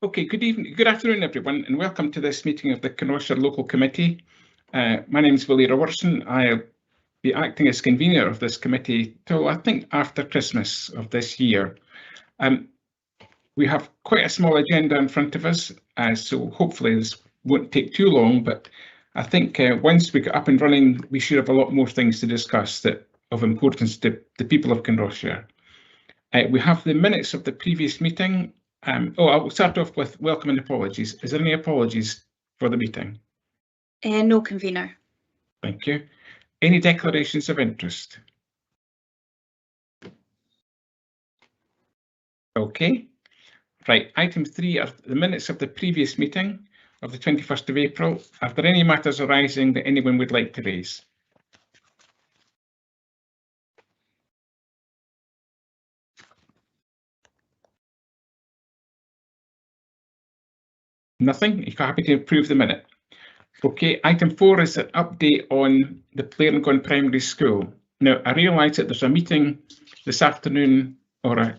Okay, good afternoon, everyone, and welcome to this meeting of the Kinross-shire Local Committee. My name is Willie Robertson. I'll be acting as convener of this committee till I think after Christmas of this year. We have quite a small agenda in front of us, so hopefully this won't take too long, but I think once we get up and running, we should have a lot more things to discuss that of importance to the people of Kinross-shire. We have the minutes of the previous meeting. I'll start off with welcome and apologies. Is there any apologies for the meeting? No, convener. Thank you. Any declarations of interest? Okay. Right. Item 3 are the minutes of the previous meeting of the 21st of April. Are there any matters arising that anyone would like to raise? Nothing? You're happy to approve the minute? Okay, item 4 is an update on the Planecon Primary School. Now, I realise that there's a meeting this afternoon or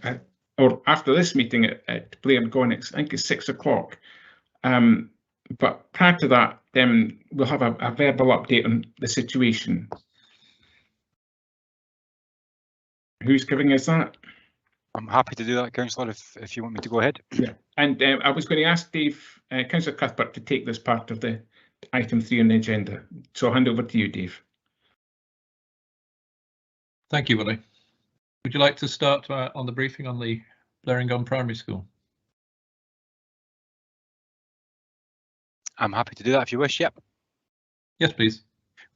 after this meeting at Planecon. I think it's 6 o'clock. But prior to that, we'll have a verbal update on the situation. Who's giving us that? I'm happy to do that, Councillor, if you want me to go ahead. Yeah, and I was going to ask Dave, Councillor Cuthbert, to take this part of the item 3 on the agenda. So I'll hand over to you, Dave. Thank you, Willie. Would you like to start on the briefing on the Planecon Primary School? I'm happy to do that if you wish, yep. Yes, please.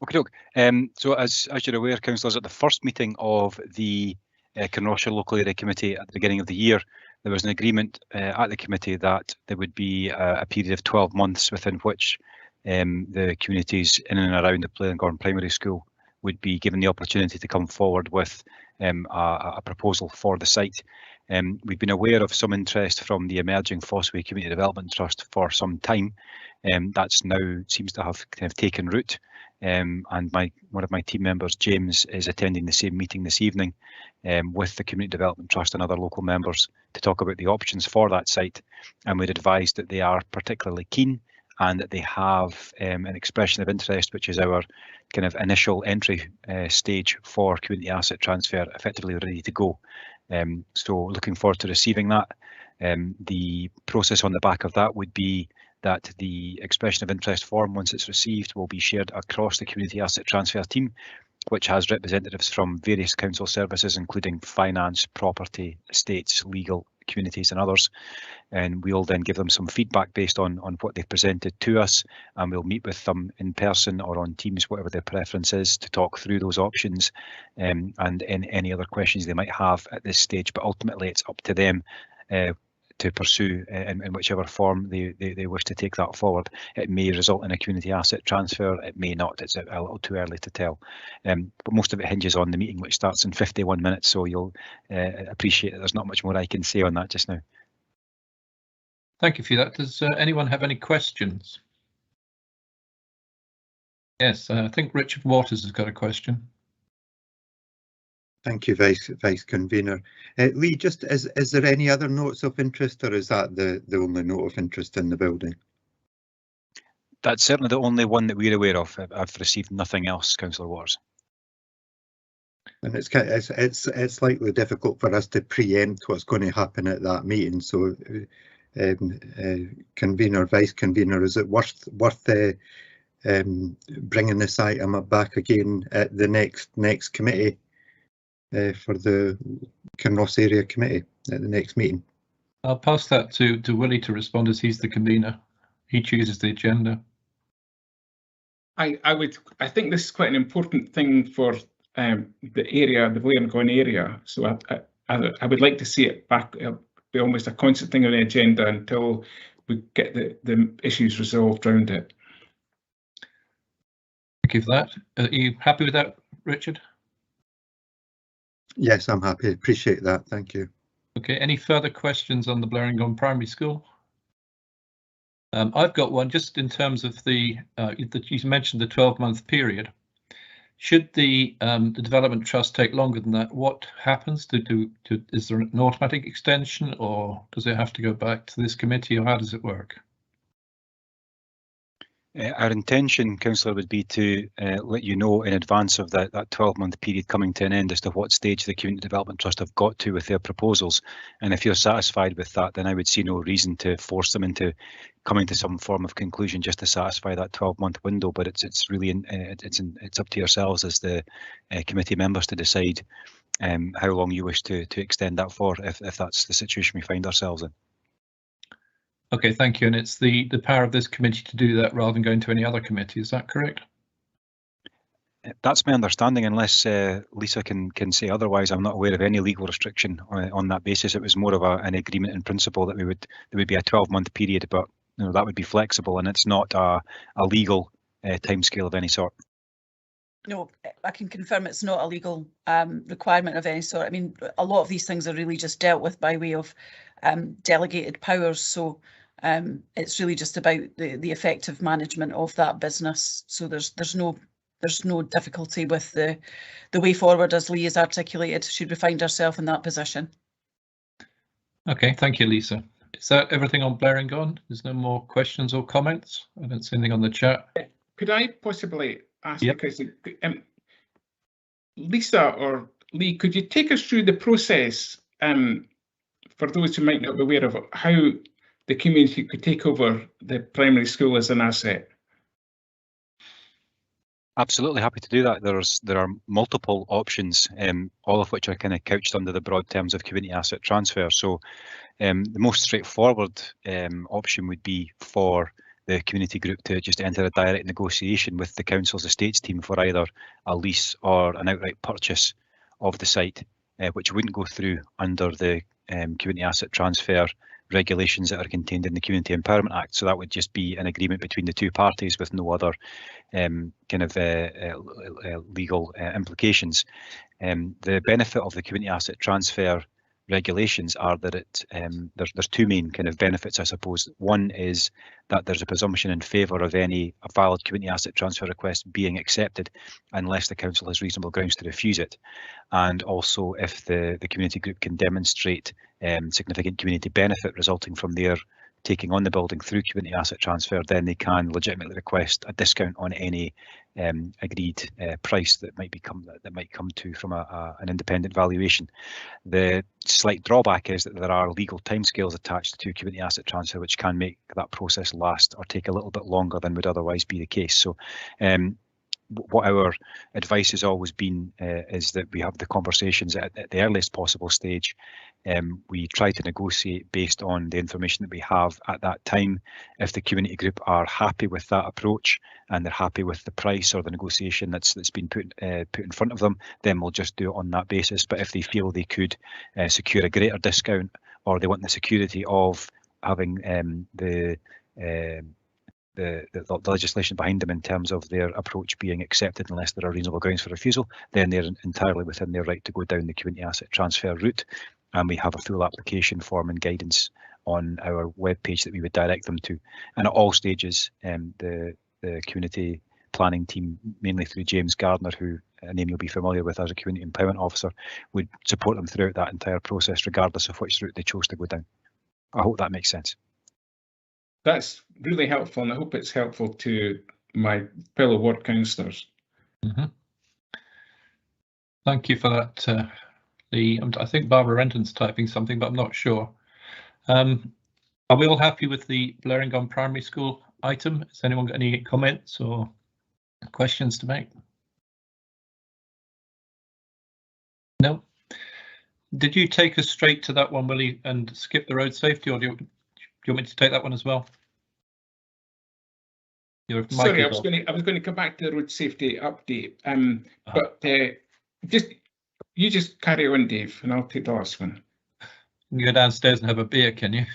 Okay, so as you're aware, councillors, at the first meeting of the Kinross-shire Local Area Committee at the beginning of the year, there was an agreement at the committee that there would be a period of 12 months within which the communities in and around the Planecon Primary School would be given the opportunity to come forward with a proposal for the site. We've been aware of some interest from the emerging Fossway Community Development Trust for some time. That's now seems to have kind of taken root. And one of my team members, James, is attending the same meeting this evening with the Community Development Trust and other local members to talk about the options for that site. And we're advised that they are particularly keen and that they have an expression of interest, which is our kind of initial entry stage for community asset transfer, effectively ready to go. So looking forward to receiving that. The process on the back of that would be that the expression of interest form, once it's received, will be shared across the community asset transfer team, which has representatives from various council services, including finance, property, estates, legal, communities and others. And we'll then give them some feedback based on what they've presented to us, and we'll meet with them in person or on Teams, whatever their preference is, to talk through those options and any other questions they might have at this stage. But ultimately it's up to them to pursue in whichever form they wish to take that forward. It may result in a community asset transfer, it may not, it's a little too early to tell. But most of it hinges on the meeting, which starts in 51 minutes, so you'll appreciate that there's not much more I can say on that just now. Thank you for that. Does anyone have any questions? Yes, I think Richard Waters has got a question. Thank you, Vice Convener. Lee, just is there any other notes of interest, or is that the only note of interest in the building? That's certainly the only one that we're aware of. I've received nothing else, Councillor Waters. And it's slightly difficult for us to preempt what's going to happen at that meeting. So, Convener, Vice Convener, is it worth bringing this item back again at the next committee? For the Kinross Area Committee at the next meeting? I'll pass that to Willie to respond, as he's the convener. He chooses the agenda. I think this is quite an important thing for the area, the Planecon area. So I would like to see it back. It'll be almost a constant thing on the agenda until we get the issues resolved around it. Thank you for that. Are you happy with that, Richard? Yes, I'm happy. Appreciate that. Thank you. Okay, any further questions on the Planecon Primary School? I've got one just in terms of you mentioned the 12-month period. Should the development trust take longer than that, what happens? Is there an automatic extension, or does it have to go back to this committee, or how does it work? Our intention, Councillor, would be to let you know in advance of that 12-month period coming to an end as to what stage the Community Development Trust have got to with their proposals. And if you're satisfied with that, then I would see no reason to force them into coming to some form of conclusion just to satisfy that 12-month window. But it's really it's up to yourselves as the committee members to decide how long you wish to extend that for, if that's the situation we find ourselves in. Okay, thank you. And it's the power of this committee to do that rather than going to any other committee. Is that correct? That's my understanding, unless Lisa can say otherwise. I'm not aware of any legal restriction on that basis. It was more of an agreement in principle that there would be a 12-month period, but that would be flexible, and it's not a legal timescale of any sort. No, I can confirm it's not a legal requirement of any sort. I mean, a lot of these things are really just dealt with by way of delegated powers. So it's really just about the effective management of that business. So there's no difficulty with the way forward, as Lee has articulated, should we find ourselves in that position. Okay, thank you, Lisa. Is that everything on Planecon? There's no more questions or comments? I don't see anything on the chat. Could I possibly ask Yep. a question? Lisa or Lee, could you take us through the process for those who might not be aware of how the community could take over the primary school as an asset? Absolutely happy to do that. There are multiple options, all of which are kind of couched under the broad terms of community asset transfer. So the most straightforward option would be for the community group to just enter a direct negotiation with the council's estates team for either a lease or an outright purchase of the site, which wouldn't go through under the community asset transfer regulations that are contained in the Community Empowerment Act. So that would just be an agreement between the two parties with no other kind of legal implications. The benefit of the community asset transfer regulations are that there's two main kind of benefits, I suppose. One is that there's a presumption in favour of any valid community asset transfer request being accepted unless the council has reasonable grounds to refuse it. And also, if the community group can demonstrate significant community benefit resulting from their taking on the building through community asset transfer, then they can legitimately request a discount on any agreed price that might come to from an independent valuation. The slight drawback is that there are legal timescales attached to community asset transfer, which can make that process last or take a little bit longer than would otherwise be the case. So what our advice has always been is that we have the conversations at the earliest possible stage. We try to negotiate based on the information that we have at that time. If the community group are happy with that approach and they're happy with the price or the negotiation that's been put in front of them, then we'll just do it on that basis. But if they feel they could secure a greater discount, or they want the security of having the legislation behind them in terms of their approach being accepted unless there are reasonable grounds for refusal, then they're entirely within their right to go down the community asset transfer route. And we have a full application form and guidance on our webpage that we would direct them to. And at all stages, the community planning team, mainly through James Gardner, who a name you'll be familiar with as a community empowerment officer, would support them throughout that entire process, regardless of which route they chose to go down. I hope that makes sense. That's really helpful, and I hope it's helpful to my fellow ward councillors. Mm-hmm. Thank you for that, Lee. I think Barbara Renton's typing something, but I'm not sure. Are we all happy with the Planecon Primary School item? Has anyone got any comments or questions to make? No. Did you take us straight to that one, Willie, and skip the road safety, or do you want me to take that one as well? Sorry, I was going to come back to the road safety update, but you just carry on, Dave, and I'll take the last one. You can go downstairs and have a beer, can you?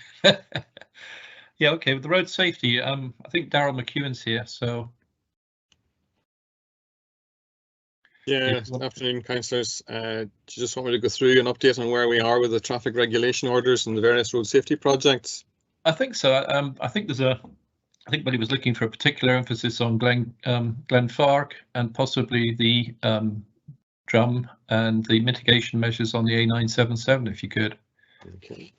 Yeah, okay. With the road safety, I think Daryl McEwen's here, so. Yeah, afternoon, councillors. Do you just want me to go through an update on where we are with the traffic regulation orders and the various road safety projects? I think so. I think there's I think Billy was looking for a particular emphasis on Glenfarg and possibly the drum and the mitigation measures on the A977, if you could. Okay.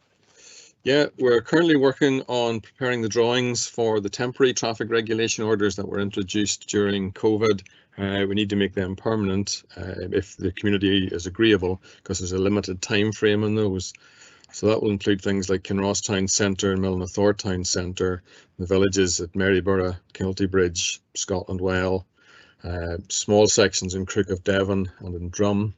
Yeah, we're currently working on preparing the drawings for the temporary traffic regulation orders that were introduced during COVID. We need to make them permanent if the community is agreeable, because there's a limited time frame on those. So that will include things like Kinross Town Centre and Milnathort Town Centre, the villages at Maryborough, Kilty Bridge, Scotland Well, small sections in Crook of Devon and in Drum,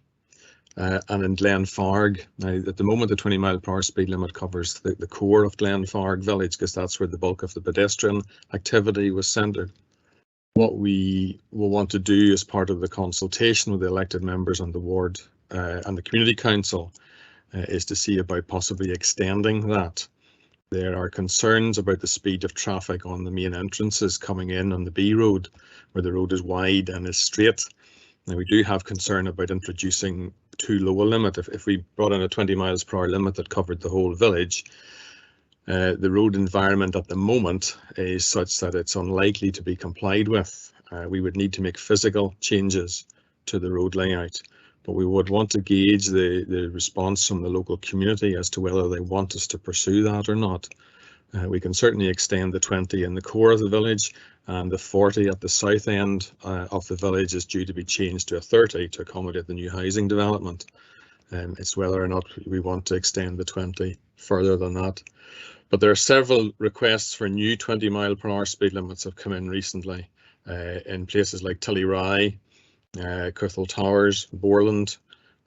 and in Glenfarg. Now, at the moment, the 20-mile-per-hour speed limit covers the core of Glenfarg village, because that's where the bulk of the pedestrian activity was centred. What we will want to do as part of the consultation with the elected members on the ward and the community council is to see about possibly extending that. There are concerns about the speed of traffic on the main entrances coming in on the B road, where the road is wide and is straight. Now, we do have concern about introducing too low a limit. If we brought in a 20 miles per hour limit that covered the whole village, the road environment at the moment is such that it's unlikely to be complied with. We would need to make physical changes to the road layout, but we would want to gauge the response from the local community as to whether they want us to pursue that or not. We can certainly extend the 20 in the core of the village, and the 40 at the south end of the village is due to be changed to a 30 to accommodate the new housing development. It's whether or not we want to extend the 20 further than that. But there are several requests for new 20-mile-per-hour speed limits have come in recently in places like Tillyrye, Kirthall Towers, Borland.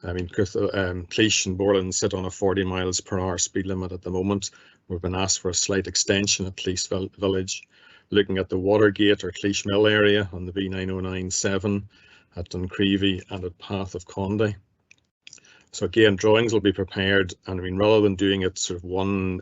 I mean, Cleash and Borland sit on a 40 miles per hour speed limit at the moment. We've been asked for a slight extension at Cleash Village. Looking at the Watergate or Cleash Mill area on the B9097 at Duncreevy and at Path of Condy. So again, drawings will be prepared, and I mean, rather than doing it sort of one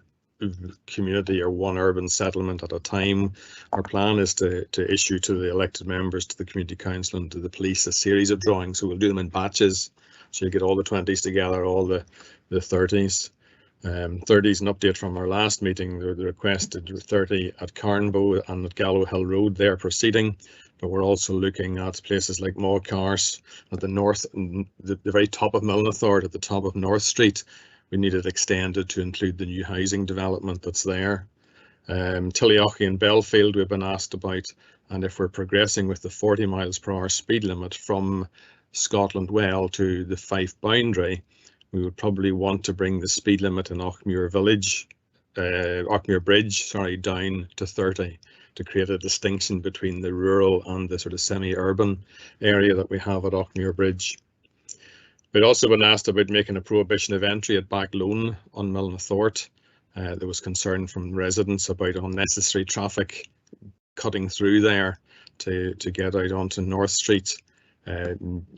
community or one urban settlement at a time, our plan is to issue to the elected members, to the community council and to the police a series of drawings. So we'll do them in batches, so you get all the 20s together, all the 30s. 30s, an update from our last meeting, the requested 30 at Carnbow and at Gallow Hill Road. They're proceeding, but we're also looking at places like Mawcars at the north, the very top of Milnathort, at the top of North Street. We need it extended to include the new housing development that's there. Tillyochie and Belfield we've been asked about, and if we're progressing with the 40 miles per hour speed limit from Scotland Well to the Fife boundary, we would probably want to bring the speed limit in Auchmuir Bridge, down to 30 to create a distinction between the rural and the sort of semi-urban area that we have at Auchmuir Bridge. We'd also been asked about making a prohibition of entry at Backlone on Milnathort. There was concern from residents about unnecessary traffic cutting through there to get out onto North Street.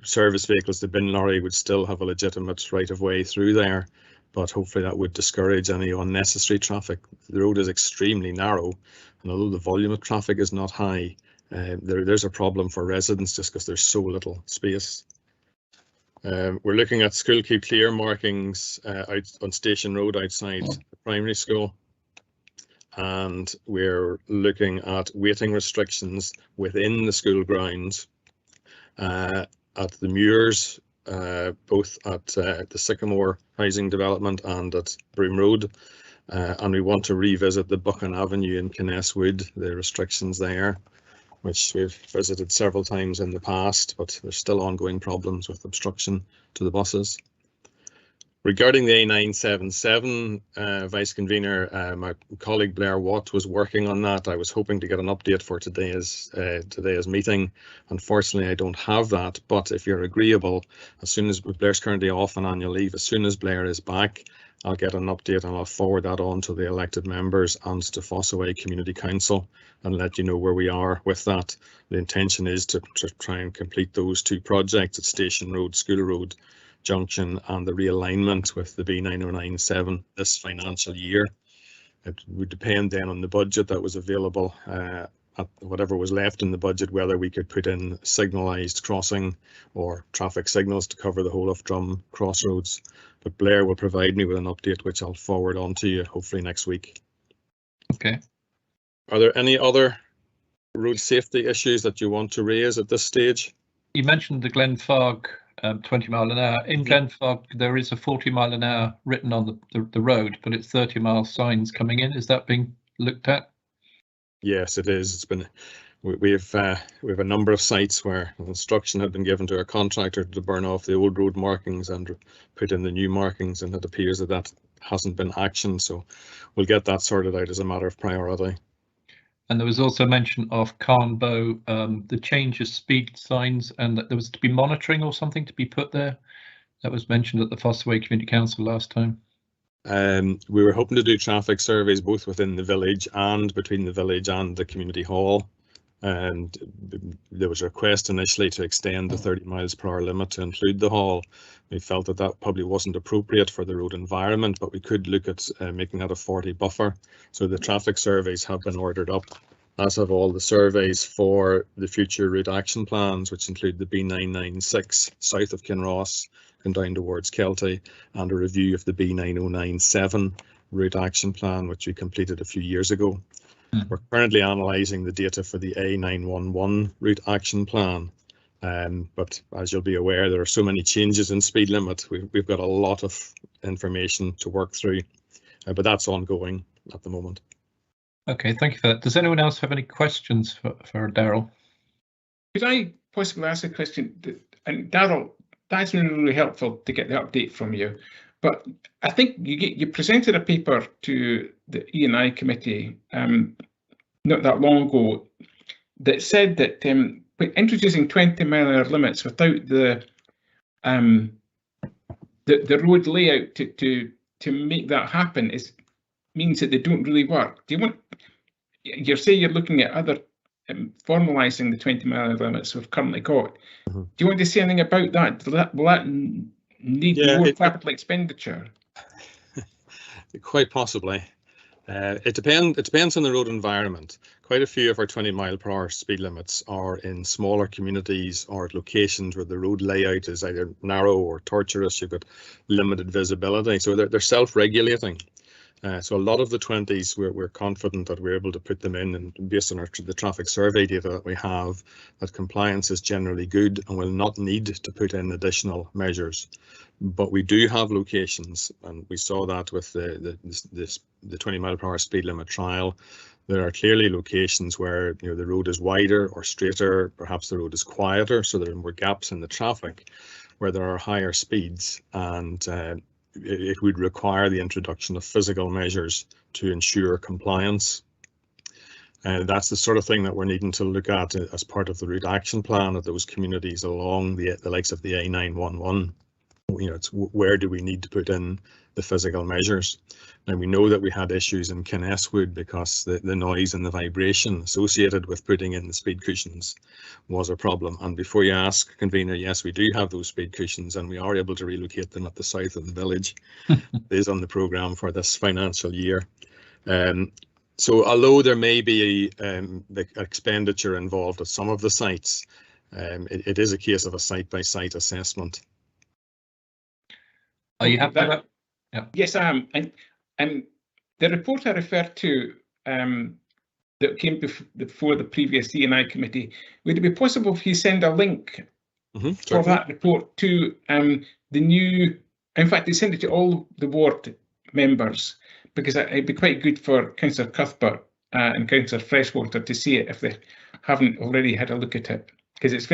Service vehicles, the bin lorry, would still have a legitimate right of way through there, but hopefully that would discourage any unnecessary traffic. The road is extremely narrow, and although the volume of traffic is not high, there's a problem for residents just because there's so little space. We're looking at school keep clear markings out on Station Road outside the primary school, and we're looking at waiting restrictions within the school grounds at the Muirs, both at the Sycamore housing development and at Broom Road, and we want to revisit the Buchan Avenue in Kinneswood, the restrictions there, which we've visited several times in the past, but there's still ongoing problems with obstruction to the buses. Regarding the A977, Vice Convener, my colleague Blair Watt was working on that. I was hoping to get an update for today's meeting. Unfortunately, I don't have that, but if you're agreeable, as soon as Blair's currently off on annual leave, as soon as Blair is back, I'll get an update and I'll forward that on to the elected members and to Fossaway Community Council and let you know where we are with that. The intention is to try and complete those two projects at Station Road, School Road Junction, and the realignment with the B9097 this financial year. It would depend then on the budget that was available, at whatever was left in the budget, whether we could put in signalised crossing or traffic signals to cover the whole of Drum Crossroads. But Blair will provide me with an update which I'll forward on to you hopefully next week. Okay. Are there any other road safety issues that you want to raise at this stage? You mentioned the Glenfarg 20 mile an hour. In Glenfarg, there is a 40 mile an hour written on the road, but it's 30 mile signs coming in. Is that being looked at? Yes, it is. It's been. We have a number of sites where instruction had been given to a contractor to burn off the old road markings and put in the new markings, and it appears that that hasn't been actioned. So we'll get that sorted out as a matter of priority. And there was also mention of Carnbow, the change of speed signs, and that there was to be monitoring or something to be put there. That was mentioned at the Fossaway Community Council last time. We were hoping to do traffic surveys both within the village and between the village and the community hall. And there was a request initially to extend the 30 miles per hour limit to include the hall. We felt that that probably wasn't appropriate for the road environment, but we could look at making that a 40 buffer. So the traffic surveys have been ordered up, as have all the surveys for the future route action plans, which include the B996 south of Kinross and down towards Kelty, and a review of the B9097 route action plan, which we completed a few years ago. We're currently analysing the data for the A911 route action plan, but as you'll be aware, there are so many changes in speed limit. We've got a lot of information to work through, but that's ongoing at the moment. Okay, thank you for that. Does anyone else have any questions for Daryl? Could I possibly ask a question? And Daryl, that's been really helpful to get the update from you. But I think you presented a paper to the E&I committee not that long ago that said that introducing 20 mile an hour limits without the road layout to make that happen means that they don't really work. Do you want? You say you're looking at other formalising the 20 mile an hour limits we've currently got. Do you want to say anything about that? Will that need more capital expenditure? Quite possibly. It depends on the road environment. Quite a few of our 20 mile per hour speed limits are in smaller communities or at locations where the road layout is either narrow or tortuous. You've got limited visibility, so they're self-regulating. So a lot of the 20s, we're confident that we're able to put them in, and based on the traffic survey data that we have, that compliance is generally good and will not need to put in additional measures. But we do have locations, and we saw that with the 20 mile per hour speed limit trial. There are clearly locations where the road is wider or straighter, perhaps the road is quieter, so there are more gaps in the traffic, where there are higher speeds, and it would require the introduction of physical measures to ensure compliance. That's the sort of thing that we're needing to look at as part of the route action plan of those communities along the likes of the A911. It's where do we need to put in the physical measures? Now, we know that we had issues in Kinross-shire because the noise and the vibration associated with putting in the speed cushions was a problem. And before you ask, convener, yes, we do have those speed cushions, and we are able to relocate them at the south of the village. It is on the programme for this financial year. So although there may be the expenditure involved at some of the sites, it is a case of a site-by-site assessment. Are you happy with that? Yeah. Yes, I am. And the report I referred to that came before the previous E&I committee, would it be possible if you send a link for that report to the new, in fact, they send it to all the ward members, because it'd be quite good for Councillor Cuthbert and Councillor Freshwater to see it if they haven't already had a look at it, because it's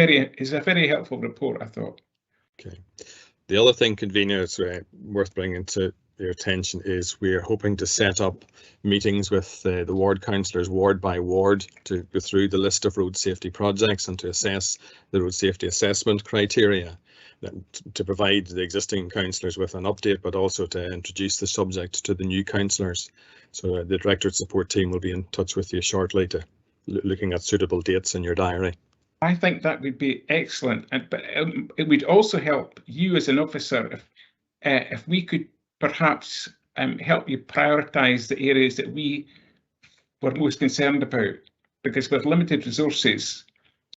a very helpful report, I thought. Okay. The other thing, convener, it's worth bringing to your attention is we're hoping to set up meetings with the ward councillors ward by ward to go through the list of road safety projects and to assess the road safety assessment criteria, to provide the existing councillors with an update, but also to introduce the subject to the new councillors. So the Directorate Support Team will be in touch with you shortly to looking at suitable dates in your diary. I think that would be excellent, but it would also help you as an officer if we could perhaps help you prioritise the areas that we were most concerned about, because with limited resources,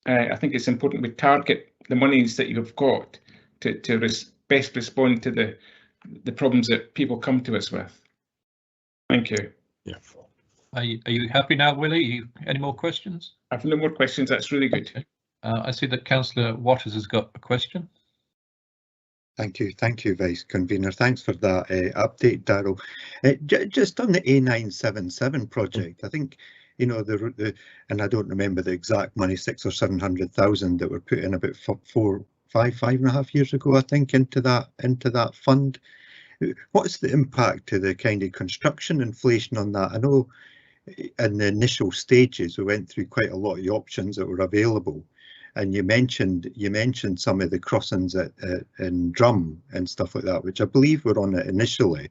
I think it's important we target the monies that you've got to best respond to the problems that people come to us with. Thank you. Yeah. Are you happy now, Willie? Any more questions? I have no more questions. That's really good. Okay. I see that Councillor Waters has got a question. Thank you, Vice Convener. Thanks for that update, Darryl. Just on the A977 project, I think, you know, and I don't remember the exact money, 600,000 or 700,000 that were put in about 5.5 years ago, I think, into that fund. What's the impact to the kind of construction inflation on that? I know in the initial stages we went through quite a lot of the options that were available, and you mentioned some of the crossings in Drum and stuff like that, which I believe were on it initially.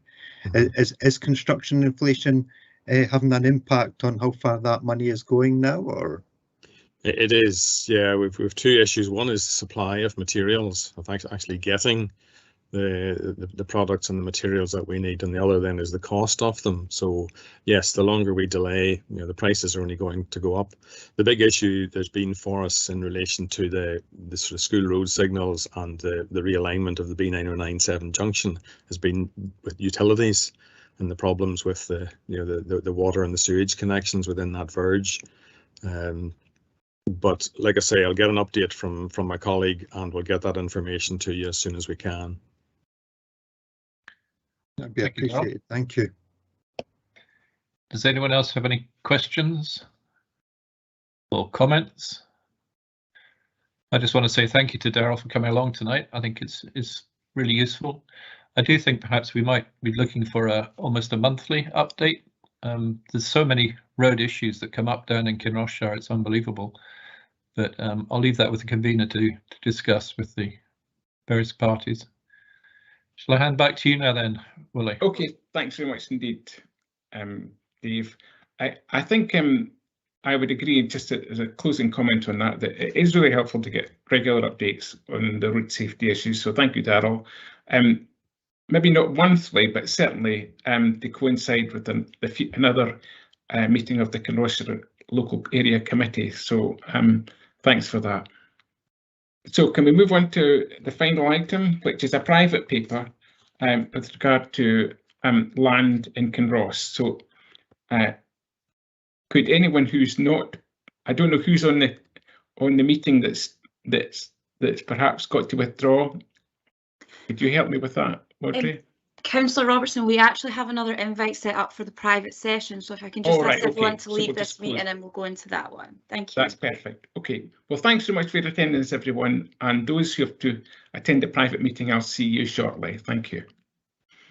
Is construction inflation having an impact on how far that money is going now, or? It is, yeah. We've two issues. One is supply of materials, of actually getting the products and the materials that we need, and the other then is the cost of them. So yes, the longer we delay, you know, the prices are only going to go up. The big issue there's been for us in relation to the sort of school road signals and the realignment of the B9097 junction has been with utilities and the problems with the water and the sewage connections within that verge. But like I say, I'll get an update from my colleague and we'll get that information to you as soon as we can. That'd be appreciated. Thank you. Does anyone else have any questions or comments? I just want to say thank you to Darryl for coming along tonight. I think it's really useful. I do think perhaps we might be looking for almost a monthly update. There's so many road issues that come up down in Kinross-shire, it's unbelievable. But I'll leave that with the convener to discuss with the various parties. Shall I hand back to you now then, Willie? Okay, thanks very much indeed, Dave. I think I would agree, just as a closing comment on that, that it is really helpful to get regular updates on the road safety issues. So thank you, Darryl. Maybe not monthly, but certainly to coincide with another meeting of the Kinross-shire Local Area Committee. So thanks for that. So can we move on to the final item, which is a private paper with regard to land in Kinross. So could anyone who's not, I don't know who's on the meeting that's perhaps got to withdraw. Could you help me with that, Audrey? Councillor Robertson, we actually have another invite set up for the private session, so if I can just ask everyone to leave this meeting and we'll go into that one. Thank you. That's perfect. Okay. Well, thanks so much for your attendance, everyone, and those who have to attend the private meeting, I'll see you shortly. Thank you.